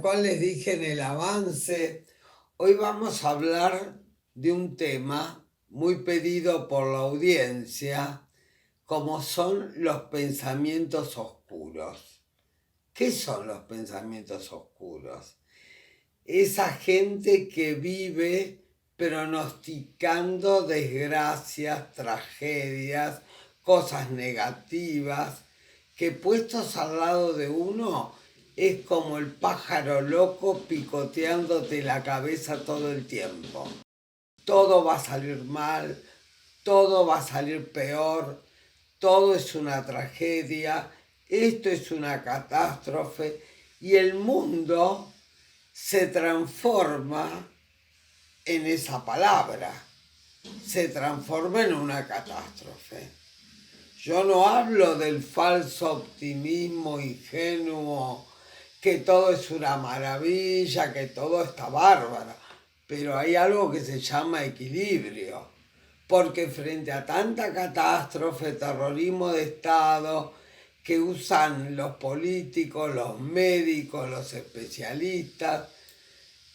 cual les dije en el avance, hoy vamos a hablar de un tema muy pedido por la audiencia, como son los pensamientos oscuros. ¿Qué son los pensamientos oscuros? Esa gente que vive pronosticando desgracias, tragedias, cosas negativas, que puestos al lado de uno es como el pájaro loco picoteándote la cabeza todo el tiempo. Todo va a salir mal, todo va a salir peor, todo es una tragedia, esto es una catástrofe y el mundo se transforma en esa palabra, se transforma en una catástrofe. Yo no hablo del falso optimismo ingenuo, que todo es una maravilla, que todo está bárbaro, pero hay algo que se llama equilibrio, porque frente a tanta catástrofe, terrorismo de Estado, que usan los políticos, los médicos, los especialistas,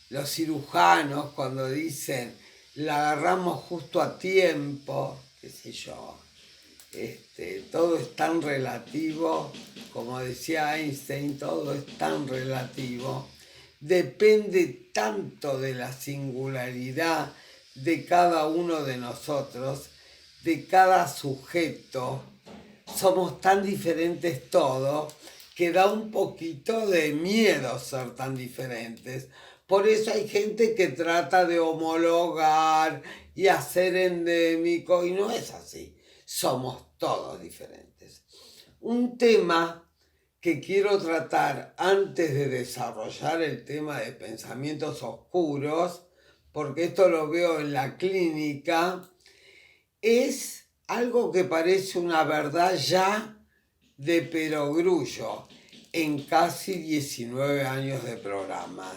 los cirujanos, cuando dicen, la agarramos justo a tiempo, qué sé yo, todo es tan relativo, como decía Einstein, todo es tan relativo, depende tanto de la singularidad de cada uno de nosotros, de cada sujeto, somos tan diferentes todos, que da un poquito de miedo ser tan diferentes. Por eso hay gente que trata de homologar y hacer endémico, y no es así. Somos todos diferentes. Un tema que quiero tratar antes de desarrollar el tema de pensamientos oscuros, porque esto lo veo en la clínica, es algo que parece una verdad ya de perogrullo en casi 19 años de programa.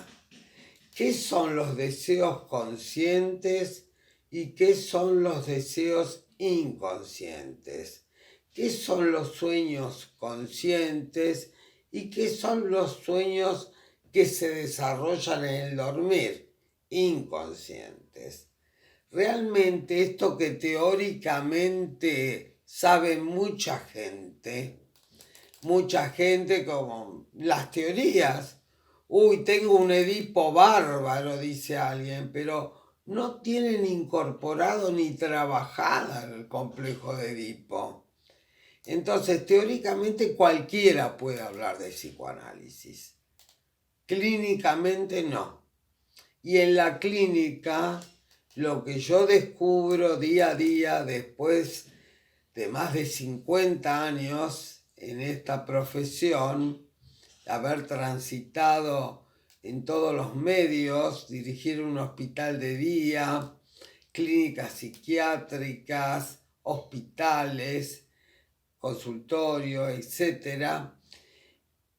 ¿Qué son los deseos conscientes y qué son los deseos inconscientes? ¿Qué son los sueños conscientes y qué son los sueños que se desarrollan en el dormir? Inconscientes. Realmente esto que teóricamente sabe mucha gente como las teorías, tengo un Edipo bárbaro, dice alguien, pero no tienen incorporado ni trabajada el complejo de Edipo. Entonces, teóricamente cualquiera puede hablar de psicoanálisis. Clínicamente no. Y en la clínica, lo que yo descubro día a día, después de más de 50 años en esta profesión, haber transitado en todos los medios, dirigir un hospital de día, clínicas psiquiátricas, hospitales, consultorios, etc.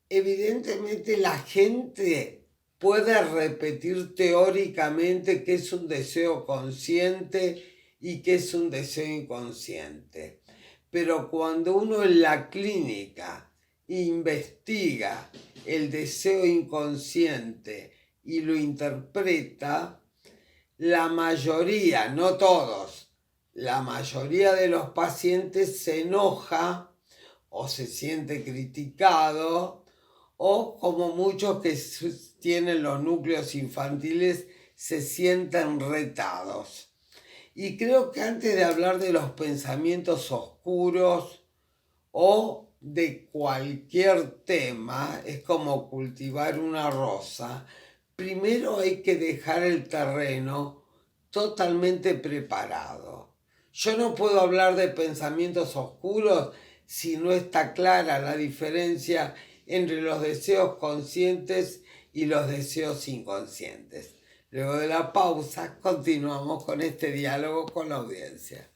Evidentemente la gente puede repetir teóricamente qué es un deseo consciente y qué es un deseo inconsciente. Pero cuando uno en la clínica investiga el deseo inconsciente y lo interpreta, la mayoría, no todos, la mayoría de los pacientes se enoja o se siente criticado, o como muchos que tienen los núcleos infantiles se sienten retados. Y creo que antes de hablar de los pensamientos oscuros o de cualquier tema, es como cultivar una rosa, primero hay que dejar el terreno totalmente preparado. Yo no puedo hablar de pensamientos oscuros si no está clara la diferencia entre los deseos conscientes y los deseos inconscientes. Luego de la pausa, continuamos con este diálogo con la audiencia.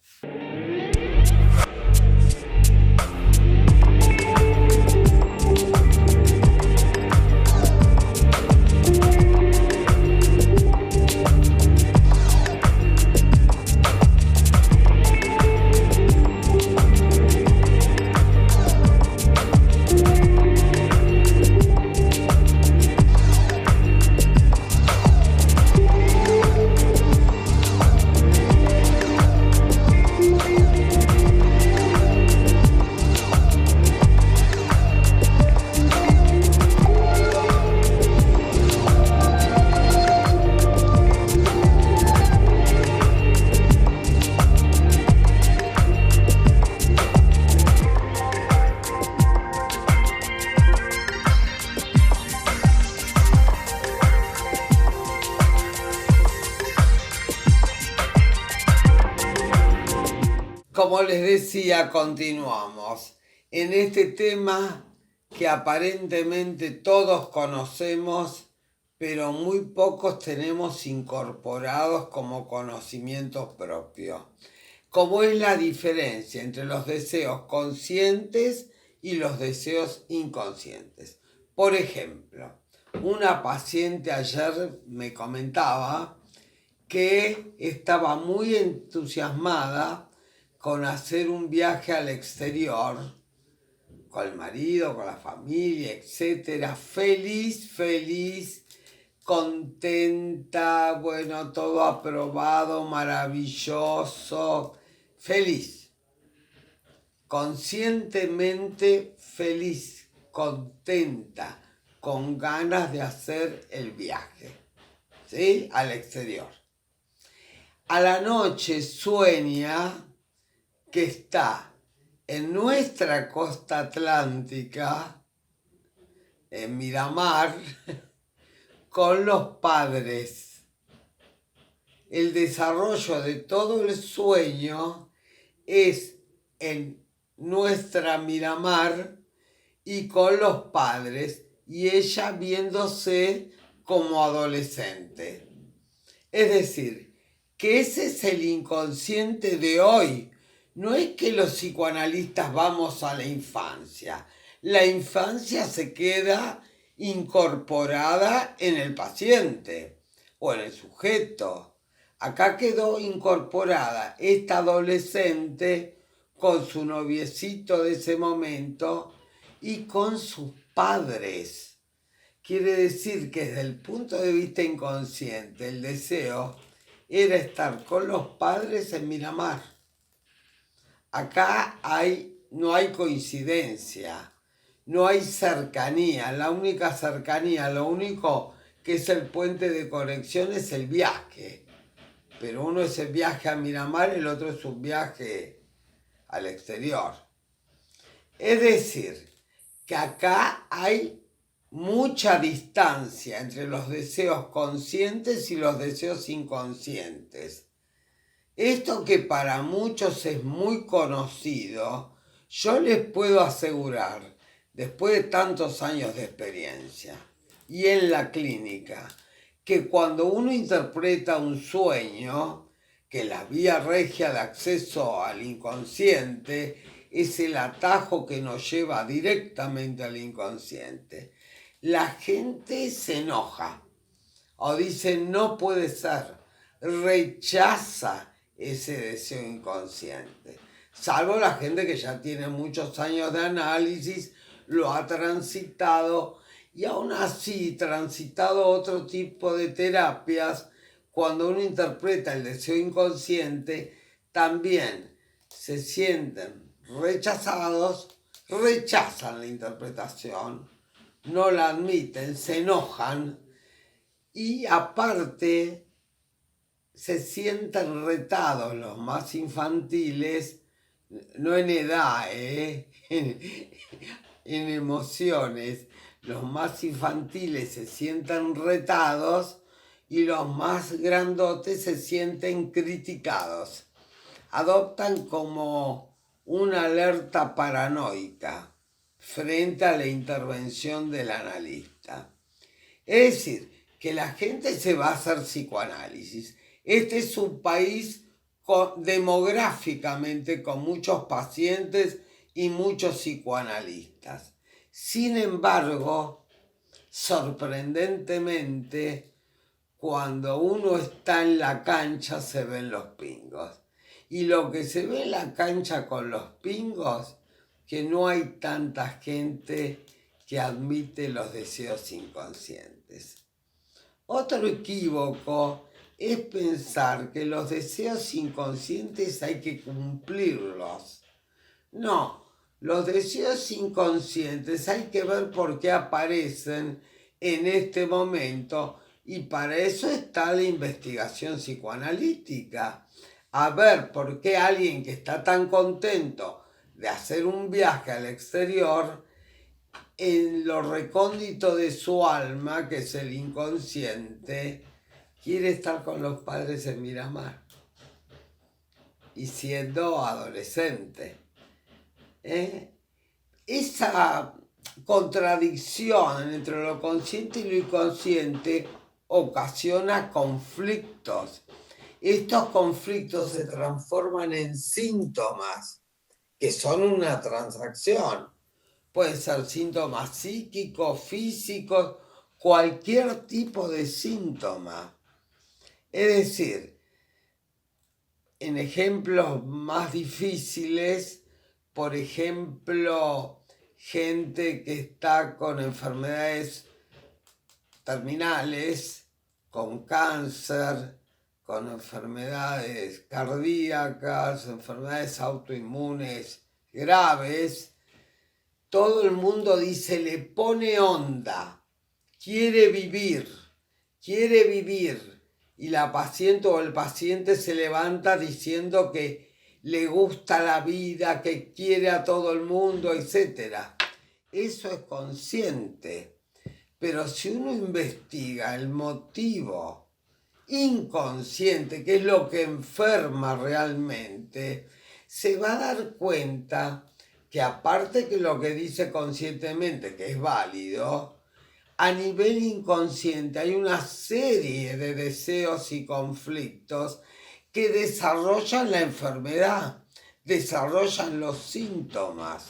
Como les decía, continuamos en este tema que aparentemente todos conocemos, pero muy pocos tenemos incorporados como conocimiento propio. ¿Cómo es la diferencia entre los deseos conscientes y los deseos inconscientes? Por ejemplo, una paciente ayer me comentaba que estaba muy entusiasmada con hacer un viaje al exterior, con el marido, con la familia, etcétera, feliz, contenta, bueno, todo aprobado, maravilloso, feliz, conscientemente feliz, contenta, con ganas de hacer el viaje, ¿sí? Al exterior. A la noche sueña que está en nuestra costa atlántica, en Miramar, con los padres. El desarrollo de todo el sueño es en nuestra Miramar y con los padres, y ella viéndose como adolescente. Es decir, que ese es el inconsciente de hoy. No es que los psicoanalistas vamos a la infancia. La infancia se queda incorporada en el paciente o en el sujeto. Acá quedó incorporada esta adolescente con su noviecito de ese momento y con sus padres. Quiere decir que desde el punto de vista inconsciente, el deseo era estar con los padres en Miramar. Acá no hay coincidencia, no hay cercanía. La única cercanía, lo único que es el puente de conexión es el viaje. Pero uno es el viaje a Miramar, el otro es un viaje al exterior. Es decir, que acá hay mucha distancia entre los deseos conscientes y los deseos inconscientes. Esto que para muchos es muy conocido, yo les puedo asegurar, después de tantos años de experiencia y en la clínica, que cuando uno interpreta un sueño, que la vía regia de acceso al inconsciente es el atajo que nos lleva directamente al inconsciente, la gente se enoja o dice no puede ser, rechaza ese deseo inconsciente, salvo la gente que ya tiene muchos años de análisis, lo ha transitado y aún así transitado otro tipo de terapias. Cuando uno interpreta el deseo inconsciente, también se sienten rechazados, rechazan la interpretación, no la admiten, se enojan y aparte se sienten retados los más infantiles, no en edad, en emociones. Los más infantiles se sienten retados y los más grandotes se sienten criticados. Adoptan como una alerta paranoica frente a la intervención del analista. Es decir, que la gente se va a hacer psicoanálisis. Este es un país demográficamente con muchos pacientes y muchos psicoanalistas. Sin embargo, sorprendentemente, cuando uno está en la cancha se ven los pingos. Y lo que se ve en la cancha con los pingos, que no hay tanta gente que admite los deseos inconscientes. Otro equívoco es pensar que los deseos inconscientes hay que cumplirlos. No, los deseos inconscientes hay que ver por qué aparecen en este momento y para eso está la investigación psicoanalítica. A ver por qué alguien que está tan contento de hacer un viaje al exterior, en lo recóndito de su alma, que es el inconsciente, quiere estar con los padres en Miramar. y siendo adolescente. Esa contradicción entre lo consciente y lo inconsciente ocasiona conflictos. Estos conflictos se transforman en síntomas, que son una transacción. Pueden ser síntomas psíquicos, físicos, cualquier tipo de síntoma. Es decir, en ejemplos más difíciles, por ejemplo, gente que está con enfermedades terminales, con cáncer, con enfermedades cardíacas, enfermedades autoinmunes graves, todo el mundo dice, le pone onda, quiere vivir, y la paciente o el paciente se levanta diciendo que le gusta la vida, que quiere a todo el mundo, etc. Eso es consciente, pero si uno investiga el motivo inconsciente, que es lo que enferma realmente, se va a dar cuenta que aparte que lo que dice conscientemente, que es válido, a nivel inconsciente hay una serie de deseos y conflictos que desarrollan la enfermedad, desarrollan los síntomas.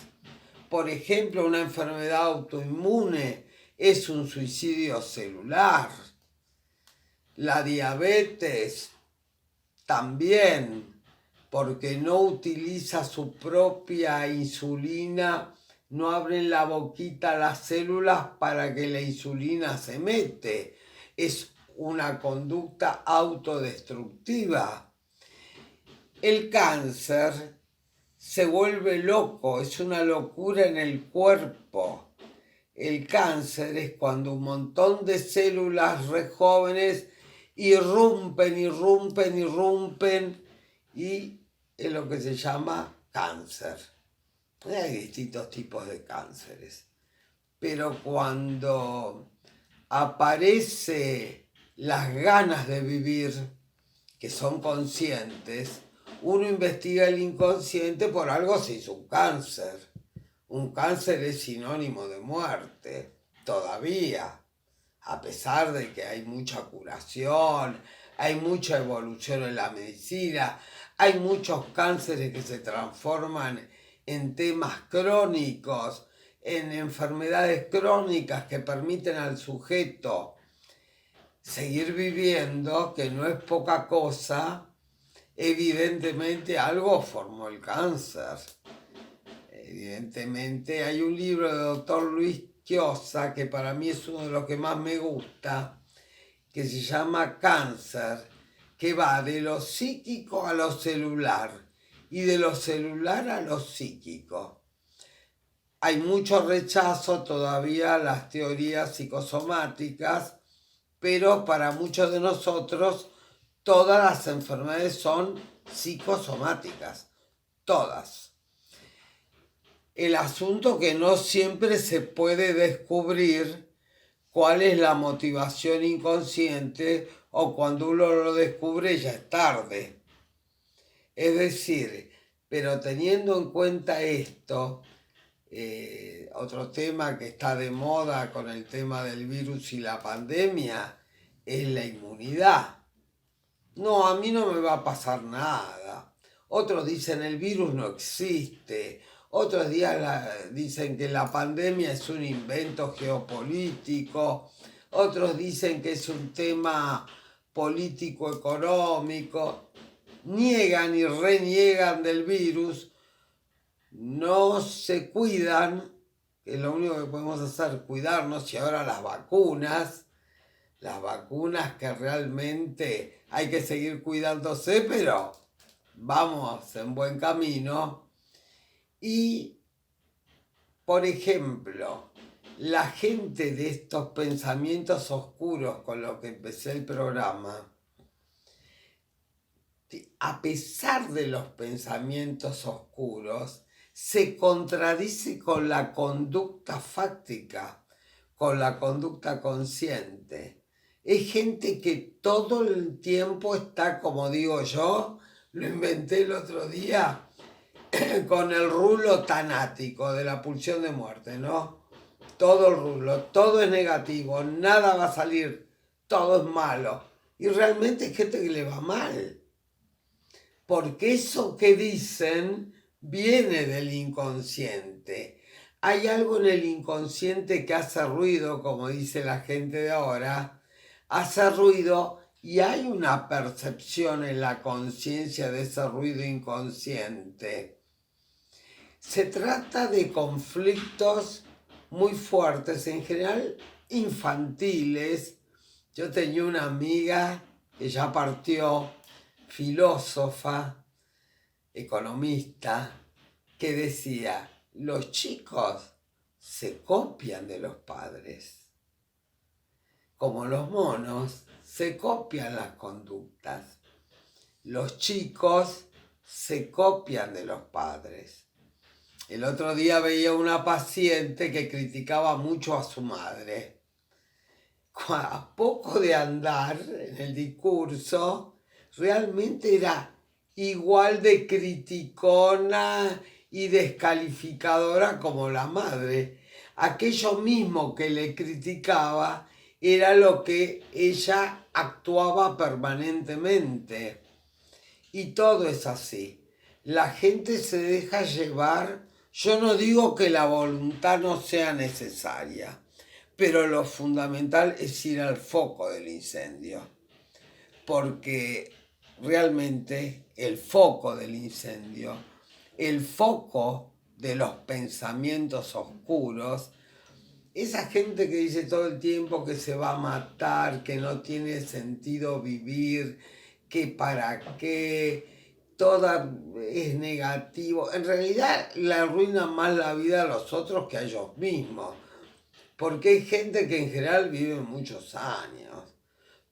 Por ejemplo, una enfermedad autoinmune es un suicidio celular. La diabetes también, porque no utiliza su propia insulina, no abren la boquita las células para que la insulina se mete. Es una conducta autodestructiva. El cáncer se vuelve loco, es una locura en el cuerpo. El cáncer es cuando un montón de células re jóvenes irrumpen y es lo que se llama cáncer. Hay distintos tipos de cánceres, pero cuando aparece las ganas de vivir, que son conscientes, uno investiga el inconsciente, por algo se hizo un cáncer. Un cáncer es sinónimo de muerte, todavía, a pesar de que hay mucha curación, hay mucha evolución en la medicina, hay muchos cánceres que se transforman en temas crónicos, en enfermedades crónicas que permiten al sujeto seguir viviendo, que no es poca cosa. Evidentemente algo formó el cáncer. Evidentemente hay un libro del doctor Luis Chiosa, que para mí es uno de los que más me gusta, que se llama Cáncer, que va de lo psíquico a lo celular y de lo celular a lo psíquico. Hay mucho rechazo todavía a las teorías psicosomáticas, pero para muchos de nosotros todas las enfermedades son psicosomáticas, todas. El asunto que no siempre se puede descubrir cuál es la motivación inconsciente, o cuando uno lo descubre ya es tarde. Es decir, pero teniendo en cuenta esto, otro tema que está de moda con el tema del virus y la pandemia es la inmunidad. No, a mí no me va a pasar nada. Otros dicen el virus no existe. Otros dicen que la pandemia es un invento geopolítico. Otros dicen que es un tema político-económico. Niegan y reniegan del virus. No se cuidan, que es lo único que podemos hacer, cuidarnos. Y ahora las vacunas que realmente hay que seguir cuidándose, pero vamos en buen camino. Y, por ejemplo, la gente de estos pensamientos oscuros con los que empecé el programa, a pesar de los pensamientos oscuros, se contradice con la conducta fáctica, con la conducta consciente. Es gente que todo el tiempo está, como digo yo, lo inventé el otro día con el rulo tanático de la pulsión de muerte, ¿no? Todo el rulo, todo es negativo, nada va a salir, todo es malo. Y realmente hay gente que le va mal. Porque eso que dicen viene del inconsciente. Hay algo en el inconsciente que hace ruido, como dice la gente de ahora, hace ruido y hay una percepción en la conciencia de ese ruido inconsciente. Se trata de conflictos muy fuertes, en general infantiles. Yo tenía una amiga que ya partió, filósofa, economista, que decía, los chicos se copian de los padres. Como los monos, se copian las conductas. Los chicos se copian de los padres. El otro día veía una paciente que criticaba mucho a su madre. A poco de andar en el discurso, realmente era igual de criticona y descalificadora como la madre. Aquello mismo que le criticaba era lo que ella actuaba permanentemente. Y todo es así. La gente se deja llevar. Yo no digo que la voluntad no sea necesaria, pero lo fundamental es ir al foco del incendio, porque realmente el foco del incendio, el foco de los pensamientos oscuros, esa gente que dice todo el tiempo que se va a matar, que no tiene sentido vivir, que para qué, toda es negativo, en realidad le arruinan más la vida a los otros que a ellos mismos. Porque hay gente que en general vive muchos años.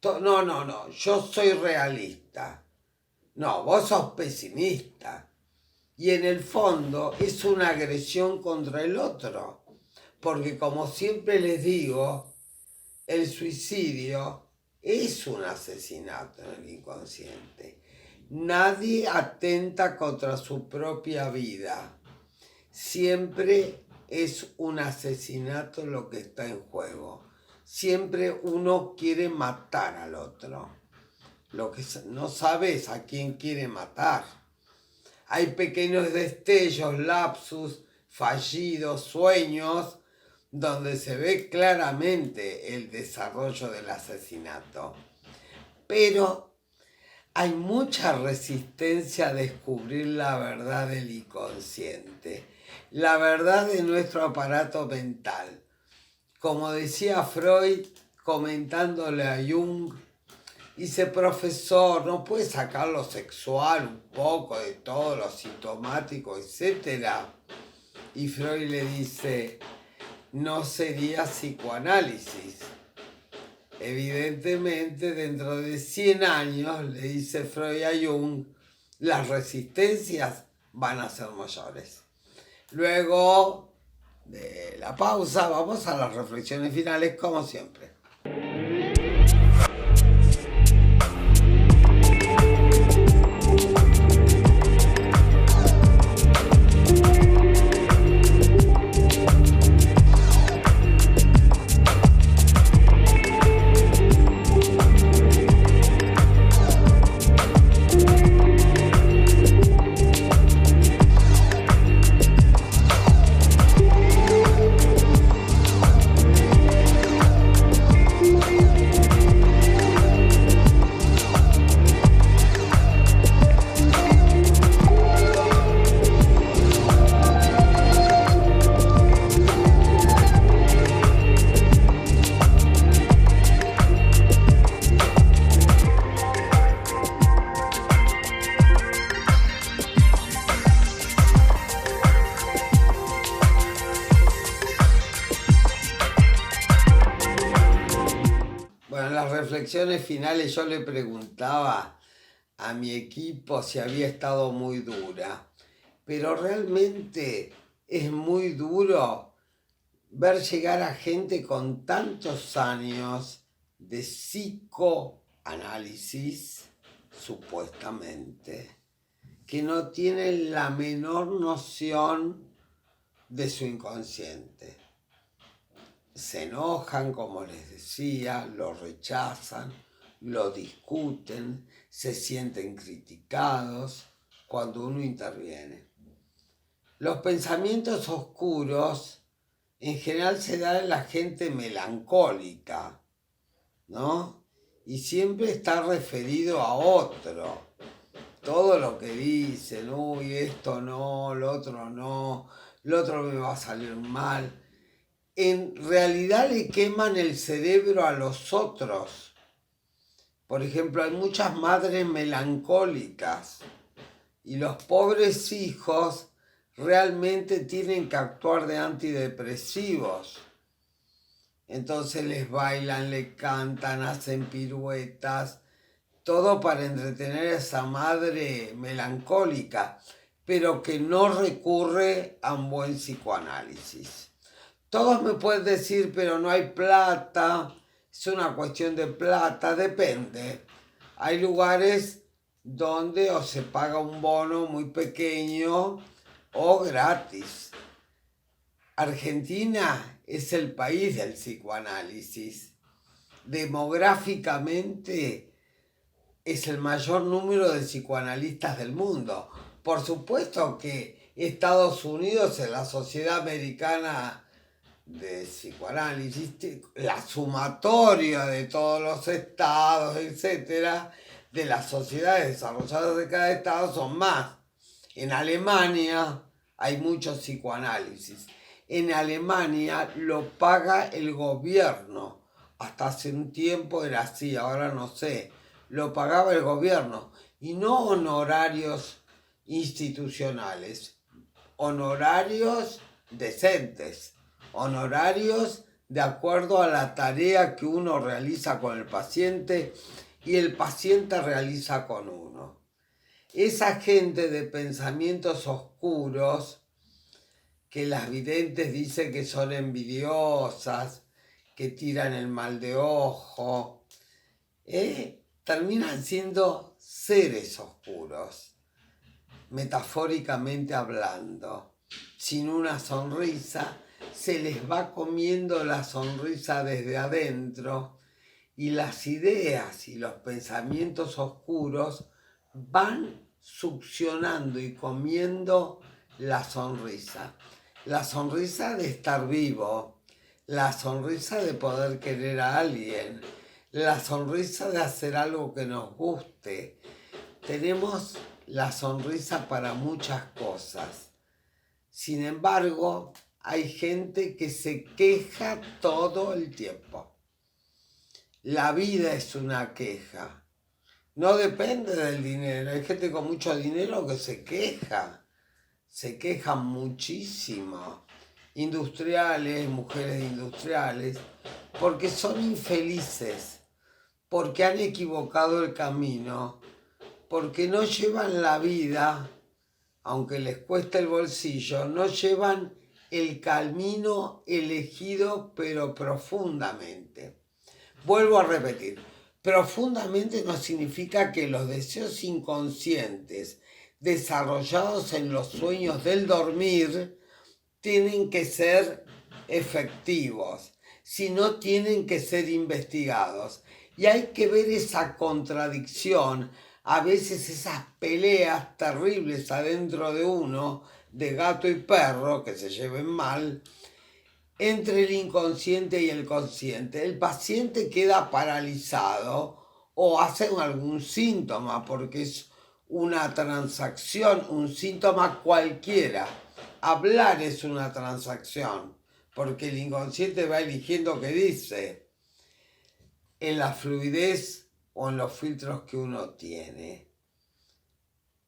No, yo soy realista. No, vos sos pesimista. Y en el fondo es una agresión contra el otro. Porque como siempre les digo, el suicidio es un asesinato en el inconsciente. Nadie atenta contra su propia vida. Siempre es un asesinato lo que está en juego. Siempre uno quiere matar al otro. Lo que no sabes a quién quiere matar. Hay pequeños destellos, lapsus, fallidos, sueños, donde se ve claramente el desarrollo del asesinato. Pero hay mucha resistencia a descubrir la verdad del inconsciente, la verdad de nuestro aparato mental. Como decía Freud, comentándole a Jung, dice, profesor, ¿no puede sacar lo sexual un poco de todo lo sintomático, etcétera? Y Freud le dice, no sería psicoanálisis. Evidentemente, dentro de 100 años, le dice Freud a Jung, las resistencias van a ser mayores. Luego de la pausa, vamos a las reflexiones finales, como siempre. Bueno, en las reflexiones finales yo le preguntaba a mi equipo si había estado muy dura, pero realmente es muy duro ver llegar a gente con tantos años de psicoanálisis, supuestamente, que no tienen la menor noción de su inconsciente. Se enojan, como les decía, lo rechazan, lo discuten, se sienten criticados cuando uno interviene. Los pensamientos oscuros en general se dan en la gente melancólica, ¿no? Y siempre está referido a otro. Todo lo que dicen, uy, esto no, lo otro no, lo otro me va a salir mal. En realidad le queman el cerebro a los otros. Por ejemplo, hay muchas madres melancólicas y los pobres hijos realmente tienen que actuar de antidepresivos. Entonces les bailan, le cantan, hacen piruetas, todo para entretener a esa madre melancólica, pero que no recurre a un buen psicoanálisis. Todos me pueden decir, pero no hay plata, es una cuestión de plata, depende. Hay lugares donde o se paga un bono muy pequeño o gratis. Argentina es el país del psicoanálisis. Demográficamente es el mayor número de psicoanalistas del mundo. Por supuesto que Estados Unidos es la Sociedad Americana de Psicoanálisis, la sumatoria de todos los estados, etcétera, de las sociedades desarrolladas de cada estado son más. En Alemania hay mucho psicoanálisis. En Alemania lo paga el gobierno. Hasta hace un tiempo era así, ahora no sé. Lo pagaba el gobierno y no honorarios institucionales, honorarios decentes, honorarios de acuerdo a la tarea que uno realiza con el paciente y el paciente realiza con uno. Esa gente de pensamientos oscuros, que las videntes dicen que son envidiosas, que tiran el mal de ojo, terminan siendo seres oscuros, metafóricamente hablando. Sin una sonrisa, se les va comiendo la sonrisa desde adentro y las ideas y los pensamientos oscuros van succionando y comiendo la sonrisa. La sonrisa de estar vivo, la sonrisa de poder querer a alguien, la sonrisa de hacer algo que nos guste. Tenemos la sonrisa para muchas cosas. Sin embargo, hay gente que se queja todo el tiempo. La vida es una queja. No depende del dinero. Hay gente con mucho dinero que se quejan muchísimo. Industriales, mujeres industriales, porque son infelices, porque han equivocado el camino, porque no llevan la vida, aunque les cueste el bolsillo, no llevan el camino elegido, pero profundamente. Vuelvo a repetir, profundamente no significa que los deseos inconscientes desarrollados en los sueños del dormir tienen que ser efectivos, sino tienen que ser investigados. Y hay que ver esa contradicción, a veces esas peleas terribles adentro de uno, de gato y perro, que se lleven mal, entre el inconsciente y el consciente. El paciente queda paralizado o hace algún síntoma, porque es una transacción, un síntoma cualquiera. Hablar es una transacción, porque el inconsciente va eligiendo qué dice, en la fluidez o en los filtros que uno tiene.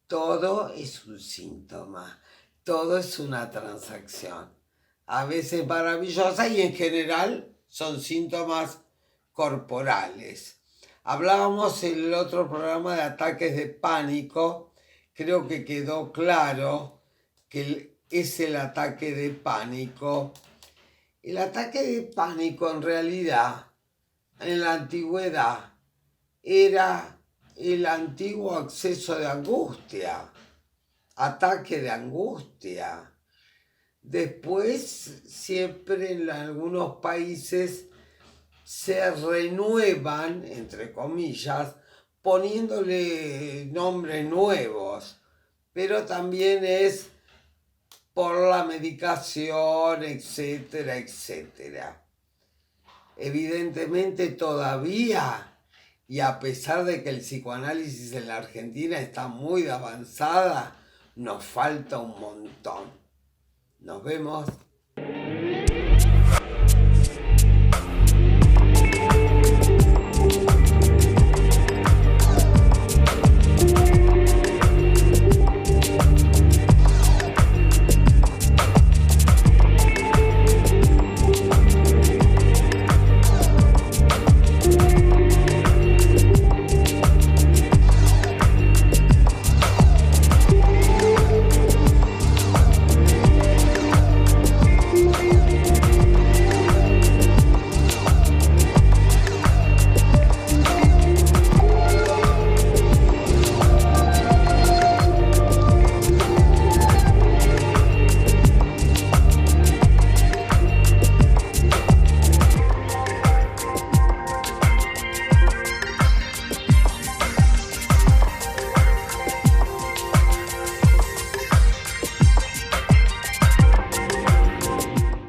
Todo es un síntoma, todo es una transacción. A veces maravillosa y en general son síntomas corporales. Hablábamos en el otro programa de ataques de pánico, creo que quedó claro que es el ataque de pánico. El ataque de pánico en realidad, en la antigüedad, era el antiguo acceso de angustia. ataque de angustia. Después, siempre en algunos países se renuevan, entre comillas, poniéndole nombres nuevos, pero también es por la medicación, etcétera, etcétera. Evidentemente todavía, y a pesar de que el psicoanálisis en la Argentina está muy avanzada, nos falta un montón. Nos vemos.